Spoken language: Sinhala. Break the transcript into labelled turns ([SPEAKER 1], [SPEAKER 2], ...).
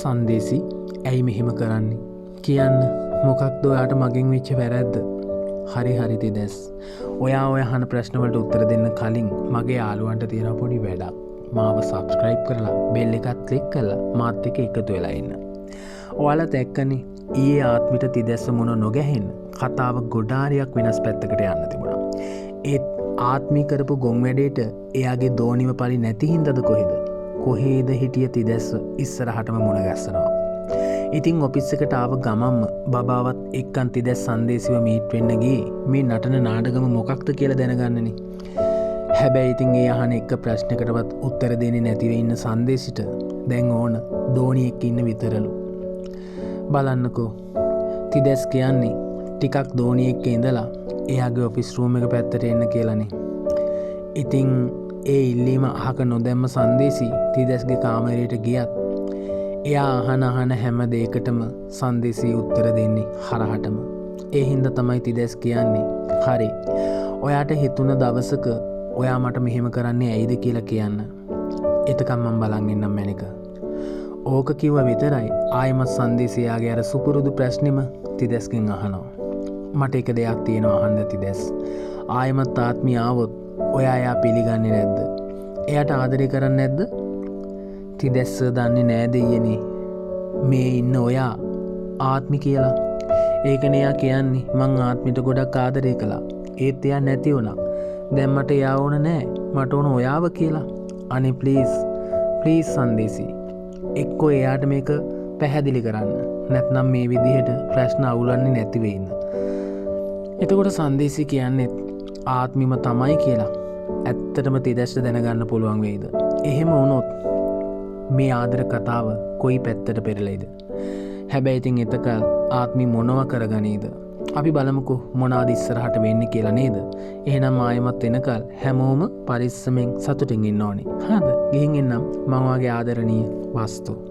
[SPEAKER 1] සංදේසි ඇයි මෙහෙම කරන්නේ කියන්න මොකක්ද ඔයාට මගෙන් වෙච්ච වැරැද්ද හරි තිදැස් ඔයා ඔය අහන ප්‍රශ්නවලට උත්තර දෙන්න කලින් මගේ යාළුවන්ට තියෙන පොඩි වැඩක් මාව සබ්ස්ක්‍රයිබ් කරලා බෙල් එකත් ක්ලික් කරලා මාත් එක්ක එකතු වෙලා ඉන්න. ඔයාලා දැක්කනේ ඊයේ ආත්මිට තිදැස්ස මොන නොගැහෙන්න කතාව ගොඩාරියක් වෙනස් පැත්තකට යන්න තිබුණා. ඒත් ආත්මී කරපු ගොන් වැඩේට එයාගේ දෝනිව පරි නැති හින්දාද කොහෙද හිටිය තිදැස්ස ඉස්සරහටම මුණ ගැස්සනවා. ඉතින් ඔෆිස් එකට ආව ගමම්ම බබාවත් එක්කන් තිදැස් සංදේශිව මීට් වෙන්න ගියේ මේ නටන නාටකම මොකක්ද කියලා දැනගන්නනේ. හැබැයි ඉතින් ඒ අහන එක ප්‍රශ්නකටවත් උත්තර දෙන්නේ නැතිව ඉන්න සංදේශිට දැන් ඕන දෝනි එක්ක ඉන්න විතරලු. බලන්නකෝ තිදැස් කියන්නේ ටිකක් දෝනි එක්ක ඉඳලා එයාගේ ඔෆිස් රූම් එක පැත්තට එන්න කියලානේ. ඉතින් ඒ ඉල්ලීම අහක නොදැම්ම සංදේශි තිදැස්ගේ කාමරයට ගියත් එයා අහන හැම දෙයකටම සංදේශී උත්තර දෙන්නේ හරහටම. ඒ හින්දා තමයි තිදැස් කියන්නේ හරි ඔයාට හිතුණ දවසක ඔයා මට මෙහෙම කරන්නේ ඇයිද කියලා කියන්න. එතකම් මම බලන් ඉන්නම් මැනික. ඕක කිව්ව විතරයි ආයෙමත් සංදේශයාගේ අර සුපුරුදු ප්‍රශ්නෙම තිදැස්ගෙන් අහනවා. මට එක දෙයක් තියෙනවා අහන්න තිදැස්. ආයෙමත් ආත්මී ආවොත් ඔයා එයා පිළිගන්නේ නැද්ද? එයාට ආදරය කරන්නේ නැද්ද? තිදැස්ස දන්නේ නෑ දෙයියනේ මේ ඉන්න ඔයා ආත්මි කියලා. ඒකනේ එයා කියන්නේ මං ආත්මිට ගොඩක් ආදරය කළා. ඒත් එයා නැති වුණා. දැන් මට එයා ඕන නෑ. මට ඕන ඔයාව කියලා. අනේ ප්ලීස් සංදේශි. එක්කෝ එයාට මේක පැහැදිලි කරන්න. නැත්නම් මේ විදිහට ප්‍රශ්න අවුලන්නේ නැති වෙන්න. එතකොට සංදේශි කියන්නේ ආත්මිම තමයි කියලා. ඇත්තටම තිදැස්ට දැනගන්න පුළුවන් වෙයිද? එහෙම වුණොත් මේ ආදර කතාව කොයි පැත්තට පෙරලෙයිද? හැබැයි ඉතින් එතකල් ආත්මි මොනව කරගනීද? අපි බලමුකෝ මොනවාද ඉස්සරහට වෙන්නේ කියලා නේද? එහෙනම් ආයෙමත් එනකල් හැමෝම පරිස්සමෙන් සතුටින් ඉන්න ඕනේ. හරිද? ගිහින් එන්නම් මම වාගේ ආදරණීය වස්තු.